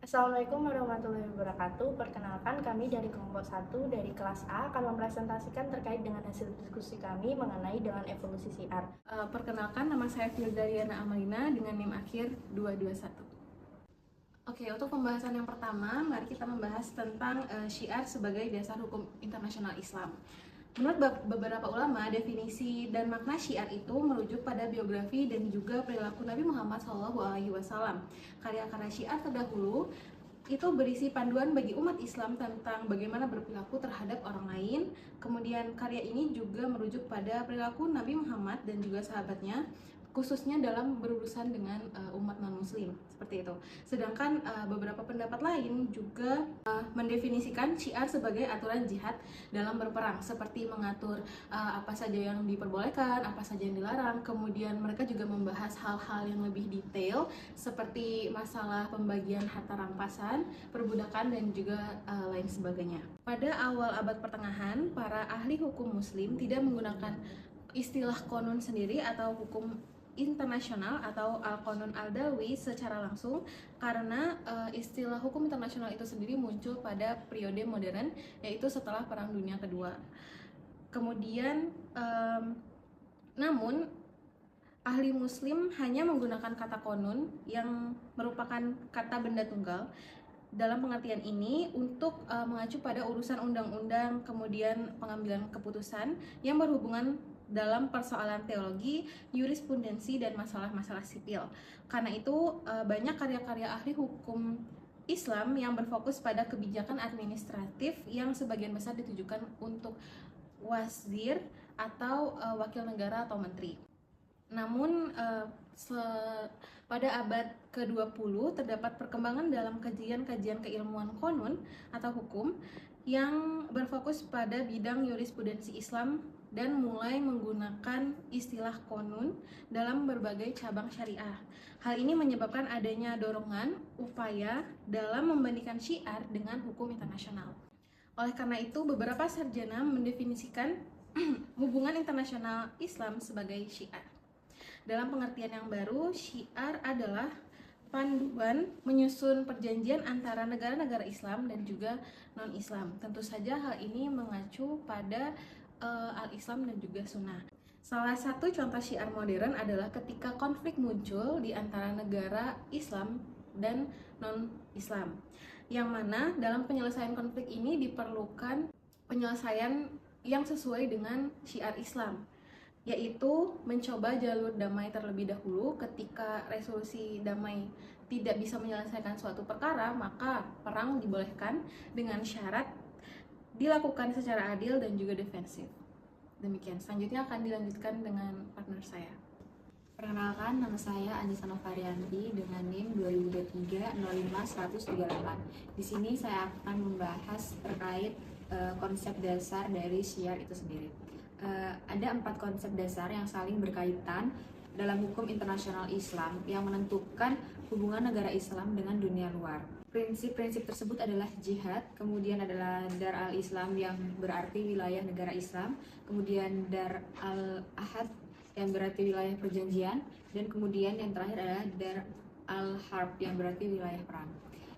Assalamualaikum warahmatullahi wabarakatuh. Perkenalkan, kami dari kelompok 1 dari kelas A akan mempresentasikan terkait dengan hasil diskusi kami mengenai dengan evolusi syiar. Perkenalkan, nama saya Firdariana Amalina dengan NIM akhir 221. Oke, untuk pembahasan yang pertama, mari kita membahas tentang syiar sebagai dasar hukum internasional Islam. Menurut beberapa ulama, definisi dan makna syiar itu merujuk pada biografi dan juga perilaku Nabi Muhammad SAW. Karya-karya syiar terdahulu itu berisi panduan bagi umat Islam tentang bagaimana berperilaku terhadap orang lain. Kemudian karya ini juga merujuk pada perilaku Nabi Muhammad dan juga sahabatnya, khususnya dalam berurusan dengan umat non-muslim, seperti itu. Sedangkan beberapa pendapat lain juga mendefinisikan syiar sebagai aturan jihad dalam berperang, seperti mengatur apa saja yang diperbolehkan, apa saja yang dilarang. Kemudian mereka juga membahas hal-hal yang lebih detail, seperti masalah pembagian harta rampasan, perbudakan, dan juga lain sebagainya. Pada awal abad pertengahan, para ahli hukum muslim tidak menggunakan istilah konun sendiri atau hukum internasional atau Al-Qanun Al-Dawi secara langsung, karena istilah hukum internasional itu sendiri muncul pada periode modern, yaitu setelah Perang Dunia Kedua. Kemudian namun ahli muslim hanya menggunakan kata konun yang merupakan kata benda tunggal dalam pengertian ini untuk mengacu pada urusan undang-undang, kemudian pengambilan keputusan yang berhubungan dalam persoalan teologi, jurisprudensi, dan masalah-masalah sipil. Karena itu banyak karya-karya ahli hukum Islam yang berfokus pada kebijakan administratif yang sebagian besar ditujukan untuk wazir atau wakil negara atau menteri. Namun pada abad ke-20 terdapat perkembangan dalam kajian-kajian keilmuan konun atau hukum yang berfokus pada bidang jurisprudensi Islam dan mulai menggunakan istilah konun dalam berbagai cabang syariah. Hal ini menyebabkan adanya dorongan upaya dalam membandingkan syiar dengan hukum internasional. Oleh karena itu, beberapa sarjana mendefinisikan hubungan internasional Islam sebagai syiar. Dalam pengertian yang baru, syiar adalah panduan menyusun perjanjian antara negara-negara Islam dan juga non-Islam. Tentu saja hal ini mengacu pada al-Islam dan juga sunnah. Salah satu contoh syiar modern adalah ketika konflik muncul di antara negara Islam dan non-Islam, yang mana dalam penyelesaian konflik ini diperlukan penyelesaian yang sesuai dengan syiar Islam, yaitu mencoba jalur damai terlebih dahulu. Ketika resolusi damai tidak bisa menyelesaikan suatu perkara, maka perang dibolehkan dengan syarat dilakukan secara adil dan juga defensif. Demikian, selanjutnya akan dilanjutkan dengan partner saya. Perkenalkan, nama saya Anissa Novarianti dengan NIM 2023-05-138. Di sini saya akan membahas terkait konsep dasar dari syiar itu sendiri. Ada 4 konsep dasar yang saling berkaitan dalam hukum internasional Islam yang menentukan hubungan negara Islam dengan dunia luar. Prinsip-prinsip tersebut adalah jihad, kemudian adalah Dar al-Islam yang berarti wilayah negara Islam, kemudian Dar al-Ahad yang berarti wilayah perjanjian, dan kemudian yang terakhir adalah Dar al-Harb yang berarti wilayah perang.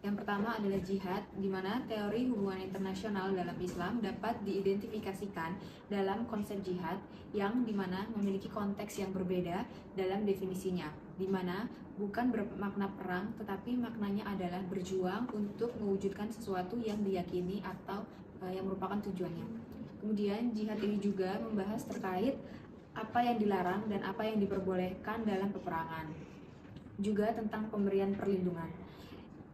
Yang pertama adalah jihad, di mana teori hubungan internasional dalam Islam dapat diidentifikasikan dalam konsep jihad yang dimana memiliki konteks yang berbeda dalam definisinya, di mana bukan bermakna perang, tetapi maknanya adalah berjuang untuk mewujudkan sesuatu yang diyakini atau yang merupakan tujuannya. Kemudian jihad ini juga membahas terkait apa yang dilarang dan apa yang diperbolehkan dalam peperangan, juga tentang pemberian perlindungan.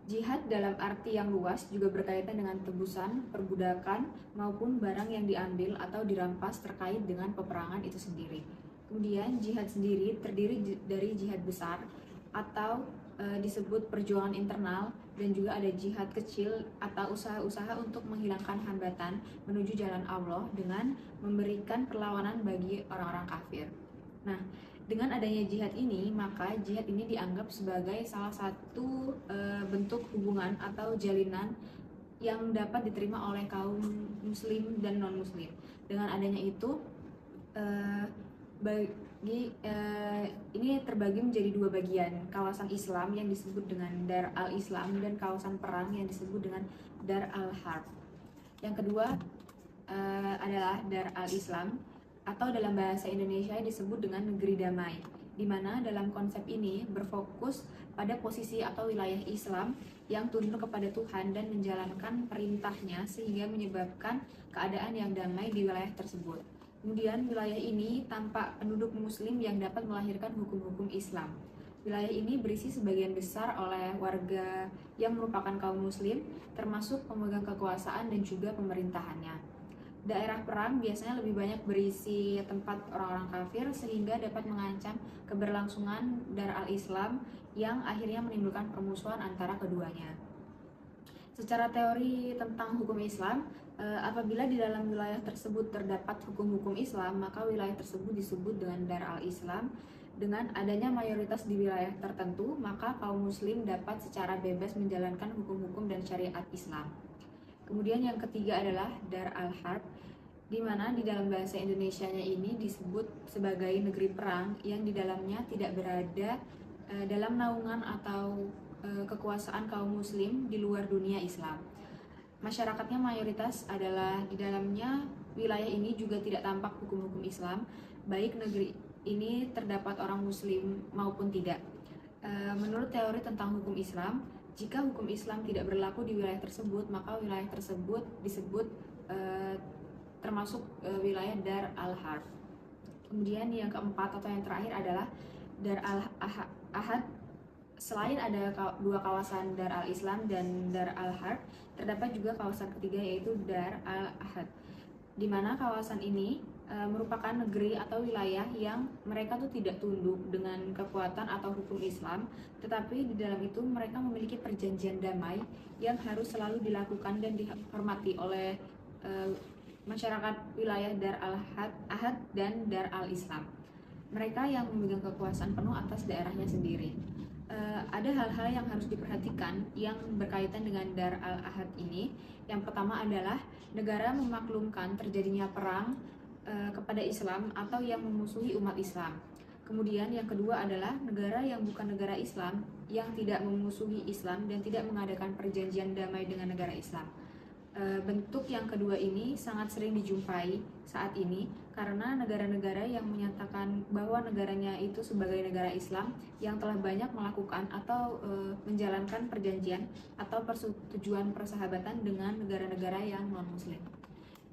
Jihad dalam arti yang luas juga berkaitan dengan tebusan, perbudakan, maupun barang yang diambil atau dirampas terkait dengan peperangan itu sendiri. Kemudian jihad sendiri terdiri dari jihad besar atau disebut perjuangan internal, dan juga ada jihad kecil atau usaha-usaha untuk menghilangkan hambatan menuju jalan Allah dengan memberikan perlawanan bagi orang-orang kafir. Nah, dengan adanya jihad ini, maka jihad ini dianggap sebagai salah satu bentuk hubungan atau jalinan yang dapat diterima oleh kaum muslim dan non-muslim. Dengan adanya itu, Ini terbagi menjadi dua bagian, kawasan Islam yang disebut dengan Dar al-Islam dan kawasan perang yang disebut dengan Dar al-Harb. Yang kedua adalah Dar al-Islam atau dalam bahasa Indonesia disebut dengan negeri damai, di mana dalam konsep ini berfokus pada posisi atau wilayah Islam yang tunduk kepada Tuhan dan menjalankan perintahnya sehingga menyebabkan keadaan yang damai di wilayah tersebut. Kemudian wilayah ini tampak penduduk muslim yang dapat melahirkan hukum-hukum Islam. Wilayah ini berisi sebagian besar oleh warga yang merupakan kaum muslim, termasuk pemegang kekuasaan dan juga pemerintahannya. Daerah perang biasanya lebih banyak berisi tempat orang-orang kafir sehingga dapat mengancam keberlangsungan Dar al-Islam yang akhirnya menimbulkan permusuhan antara keduanya. Secara teori tentang hukum Islam, apabila di dalam wilayah tersebut terdapat hukum-hukum Islam, maka wilayah tersebut disebut dengan Dar al-Islam. Dengan adanya mayoritas di wilayah tertentu, maka kaum muslim dapat secara bebas menjalankan hukum-hukum dan syariat Islam. Kemudian yang ketiga adalah Dar al-Harb, di mana di dalam bahasa Indonesianya ini disebut sebagai negeri perang yang di dalamnya tidak berada dalam naungan atau kekuasaan kaum muslim di luar dunia Islam. Masyarakatnya mayoritas adalah di dalamnya wilayah ini juga tidak tampak hukum-hukum Islam, baik negeri ini terdapat orang muslim maupun tidak. Menurut teori tentang hukum Islam, jika hukum Islam tidak berlaku di wilayah tersebut, maka wilayah tersebut disebut termasuk wilayah Dar al-Harb. Kemudian yang keempat atau yang terakhir adalah Dar al-Ahad. Selain ada dua kawasan Dar al-Islam dan Dar al-Harb, terdapat juga kawasan ketiga yaitu Dar al-Ahad, di mana kawasan ini merupakan negeri atau wilayah yang mereka tuh tidak tunduk dengan kekuatan atau hukum Islam, tetapi di dalam itu mereka memiliki perjanjian damai yang harus selalu dilakukan dan dihormati oleh masyarakat wilayah Dar al-Ahad dan Dar al-Islam. Mereka yang memegang kekuasaan penuh atas daerahnya sendiri. Ada hal-hal yang harus diperhatikan yang berkaitan dengan Dar al-Ahad ini. Yang pertama adalah negara memaklumkan terjadinya perang kepada Islam atau yang memusuhi umat Islam. Kemudian yang kedua adalah negara yang bukan negara Islam, yang tidak memusuhi Islam dan tidak mengadakan perjanjian damai dengan negara Islam. Bentuk yang kedua ini sangat sering dijumpai saat ini karena negara-negara yang menyatakan bahwa negaranya itu sebagai negara Islam yang telah banyak melakukan atau menjalankan perjanjian atau persetujuan persahabatan dengan negara-negara yang non-muslim.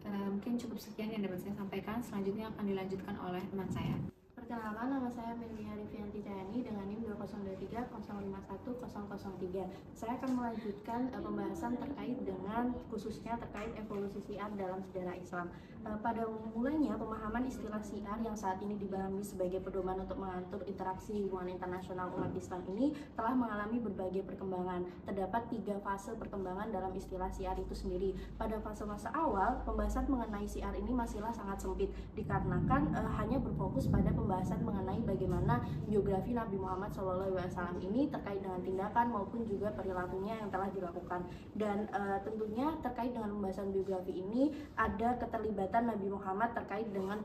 Mungkin cukup sekian yang dapat saya sampaikan. Selanjutnya akan dilanjutkan oleh teman saya. Perkenalkan, nama saya Melia Rivianti Cayani dengan NIM 202305103. Saya akan melanjutkan pembahasan terkait dengan khususnya terkait evolusi syiar dalam sejarah Islam. Pada mulanya pemahaman istilah syiar yang saat ini dipahami sebagai pedoman untuk mengatur interaksi hubungan internasional umat Islam ini telah mengalami berbagai perkembangan. Terdapat 3 fase perkembangan dalam istilah syiar itu sendiri. Pada fase-fase awal, pembahasan mengenai syiar ini masihlah sangat sempit dikarenakan hanya berfokus pada pembahasan mengenai bagaimana biografi Nabi Muhammad SAW ini terkait dengan tindakan maupun juga perilakunya yang telah dilakukan. Dan tentunya terkait dengan pembahasan biografi ini ada keterlibatan Nabi Muhammad terkait dengan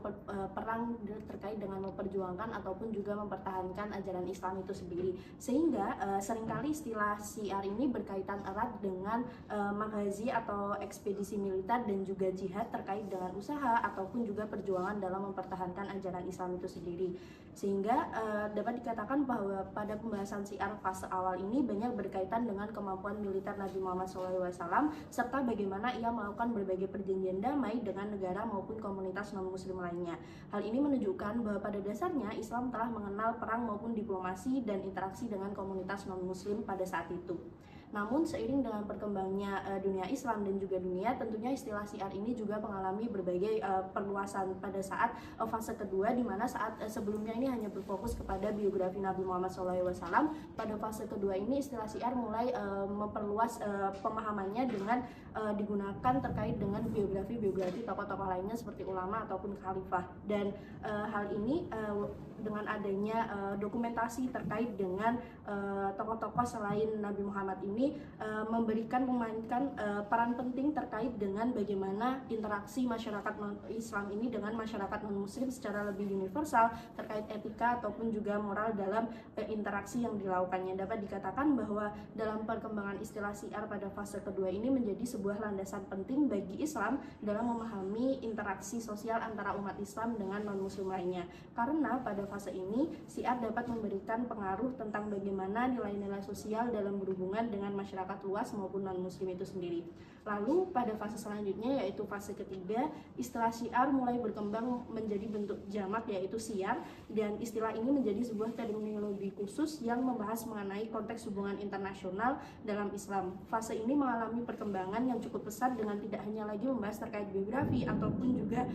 perang, terkait dengan memperjuangkan ataupun juga mempertahankan ajaran Islam itu sendiri. Sehingga seringkali istilah syiar ini berkaitan erat dengan maghazi atau ekspedisi militer dan juga jihad terkait dengan usaha ataupun juga perjuangan dalam mempertahankan ajaran Islam itu sendiri. Sehingga dapat dikatakan bahwa pada pembahasan syiar fase awal ini banyak berkaitan dengan kemampuan militer Nabi Muhammad SAW serta bagaimana ia melakukan berbagai perjanjian damai dengan negara maupun komunitas non-muslim lainnya. Hal ini menunjukkan bahwa pada dasarnya Islam telah mengenal perang maupun diplomasi dan interaksi dengan komunitas non-muslim pada saat itu. Namun seiring dengan berkembangnya dunia Islam dan juga dunia, tentunya istilah syiar ini juga mengalami berbagai perluasan pada saat fase kedua, di mana saat sebelumnya ini hanya berfokus kepada biografi Nabi Muhammad SAW. Pada fase kedua ini istilah syiar mulai memperluas pemahamannya dengan digunakan terkait dengan biografi tokoh-tokoh lainnya seperti ulama ataupun khalifah. Dan hal ini dengan adanya dokumentasi terkait dengan tokoh-tokoh selain Nabi Muhammad ini ini memainkan peran penting terkait dengan bagaimana interaksi masyarakat non-Islam ini dengan masyarakat non-Muslim secara lebih universal terkait etika ataupun juga moral dalam interaksi yang dilakukannya. Dapat dikatakan bahwa dalam perkembangan istilah syiar pada fase kedua ini menjadi sebuah landasan penting bagi Islam dalam memahami interaksi sosial antara umat Islam dengan non-Muslim lainnya. Karena pada fase ini syiar dapat memberikan pengaruh tentang bagaimana nilai-nilai sosial dalam berhubungan dengan masyarakat luas maupun non-Muslim itu sendiri. Lalu pada fase selanjutnya yaitu fase ketiga, istilah syiar mulai berkembang menjadi bentuk jamak yaitu syiar, dan istilah ini menjadi sebuah terminologi khusus yang membahas mengenai konteks hubungan internasional dalam Islam. Fase ini mengalami perkembangan yang cukup pesat dengan tidak hanya lagi membahas terkait geografi ataupun juga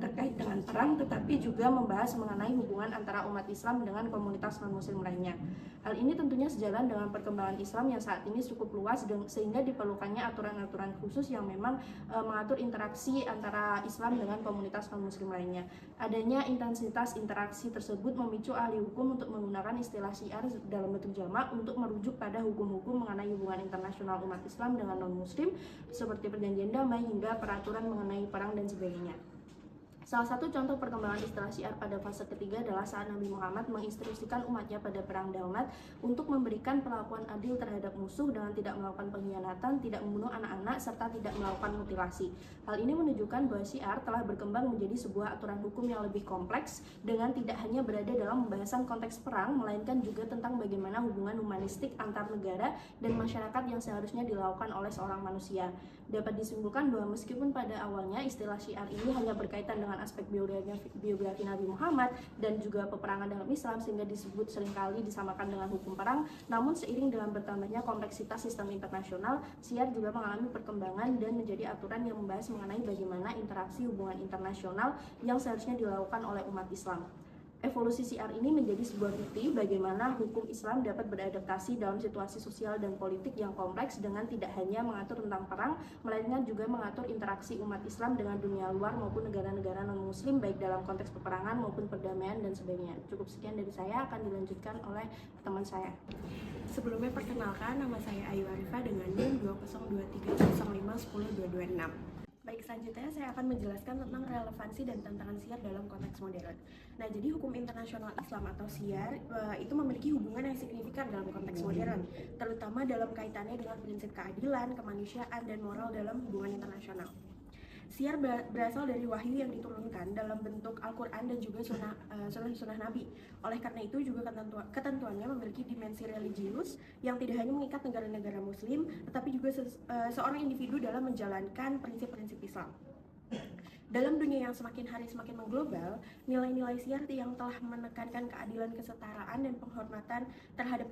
terkait dengan perang, tetapi juga membahas mengenai hubungan antara umat Islam dengan komunitas non-Muslim lainnya. Hal ini tentunya sejalan dengan perkembangan Islam yang saat ini cukup luas sehingga diperlukannya aturan-aturan khusus yang memang mengatur interaksi antara Islam dengan komunitas non-Muslim lainnya. Adanya intensitas interaksi tersebut memicu ahli hukum untuk menggunakan istilah syiar dalam bentuk jamak untuk merujuk pada hukum-hukum mengenai hubungan internasional umat Islam dengan non-Muslim seperti perjanjian damai hingga peraturan mengenai perang dan sebagainya. Salah satu contoh perkembangan istilah syiar pada fase ketiga adalah saat Nabi Muhammad menginstruksikan umatnya pada perang Daulat untuk memberikan perlakuan adil terhadap musuh dengan tidak melakukan pengkhianatan, tidak membunuh anak-anak, serta tidak melakukan mutilasi. Hal ini menunjukkan bahwa syiar telah berkembang menjadi sebuah aturan hukum yang lebih kompleks dengan tidak hanya berada dalam pembahasan konteks perang, melainkan juga tentang bagaimana hubungan humanistik antar negara dan masyarakat yang seharusnya dilakukan oleh seorang manusia. Dapat disimpulkan bahwa meskipun pada awalnya istilah syiar ini hanya berkaitan dengan aspek biografi Nabi Muhammad dan juga peperangan dalam Islam sehingga disebut seringkali disamakan dengan hukum perang, namun seiring dengan bertambahnya kompleksitas sistem internasional, syiar juga mengalami perkembangan dan menjadi aturan yang membahas mengenai bagaimana interaksi hubungan internasional yang seharusnya dilakukan oleh umat Islam. Evolusi syiar ini menjadi sebuah bukti bagaimana hukum Islam dapat beradaptasi dalam situasi sosial dan politik yang kompleks dengan tidak hanya mengatur tentang perang, melainkan juga mengatur interaksi umat Islam dengan dunia luar maupun negara-negara non-Muslim baik dalam konteks peperangan maupun perdamaian dan sebagainya. Cukup sekian dari saya, akan dilanjutkan oleh teman saya. Sebelumnya perkenalkan, nama saya Ayu Arifah dengan NIM 20230510226. Baik, selanjutnya saya akan menjelaskan tentang relevansi dan tantangan syiar dalam konteks modern. Nah, jadi hukum internasional Islam atau syiar itu memiliki hubungan yang signifikan dalam konteks modern, terutama dalam kaitannya dengan prinsip keadilan, kemanusiaan, dan moral dalam hubungan internasional. Syiar berasal dari wahyu yang diturunkan dalam bentuk Al-Quran dan juga sunnah Nabi. Oleh karena itu juga ketentuannya memiliki dimensi religius yang tidak hanya mengikat negara-negara Muslim, tetapi juga seorang individu dalam menjalankan prinsip-prinsip Islam. Dalam dunia yang semakin hari semakin mengglobal, nilai-nilai syiar yang telah menekankan keadilan, kesetaraan, dan penghormatan terhadap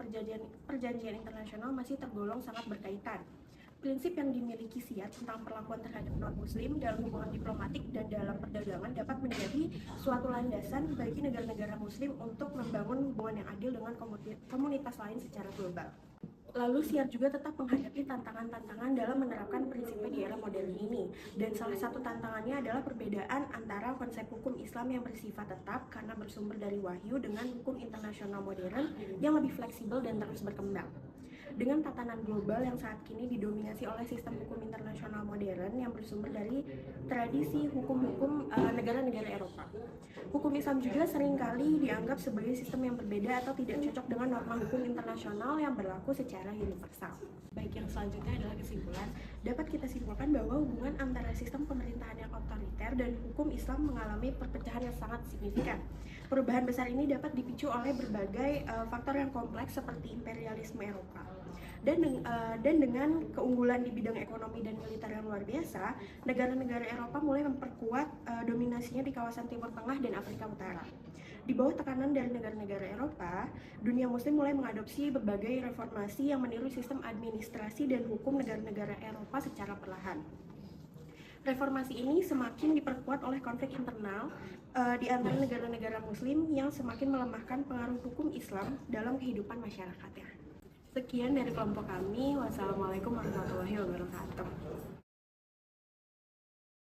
perjanjian internasional masih tergolong sangat berkaitan. Prinsip yang dimiliki syiar tentang perlakuan terhadap non-Muslim dalam hubungan diplomatik dan dalam perdagangan dapat menjadi suatu landasan bagi negara-negara Muslim untuk membangun hubungan yang adil dengan komunitas lain secara global. Lalu syiar juga tetap menghadapi tantangan-tantangan dalam menerapkan prinsipnya di era modern ini. Dan salah satu tantangannya adalah perbedaan antara konsep hukum Islam yang bersifat tetap karena bersumber dari wahyu dengan hukum internasional modern yang lebih fleksibel dan terus berkembang. Dengan tatanan global yang saat kini didominasi oleh sistem hukum internasional modern yang bersumber dari tradisi hukum-hukum negara-negara Eropa. Hukum Islam juga seringkali dianggap sebagai sistem yang berbeda atau tidak cocok dengan norma hukum internasional yang berlaku secara universal. Baik, yang selanjutnya adalah kesimpulan. Dapat kita simpulkan bahwa hubungan antara sistem pemerintahan yang otoriter dan hukum Islam mengalami perpecahan yang sangat signifikan. Perubahan besar ini dapat dipicu oleh berbagai faktor yang kompleks seperti imperialisme Eropa. Dan dengan keunggulan di bidang ekonomi dan militer yang luar biasa, negara-negara Eropa mulai memperkuat dominasinya di kawasan Timur Tengah dan Afrika Utara. Di bawah tekanan dari negara-negara Eropa, dunia Muslim mulai mengadopsi berbagai reformasi yang meniru sistem administrasi dan hukum negara-negara Eropa secara perlahan. Reformasi ini semakin diperkuat oleh konflik internal di antara negara-negara Muslim yang semakin melemahkan pengaruh hukum Islam dalam kehidupan masyarakatnya. Sekian dari kelompok kami. Wassalamualaikum warahmatullahi wabarakatuh.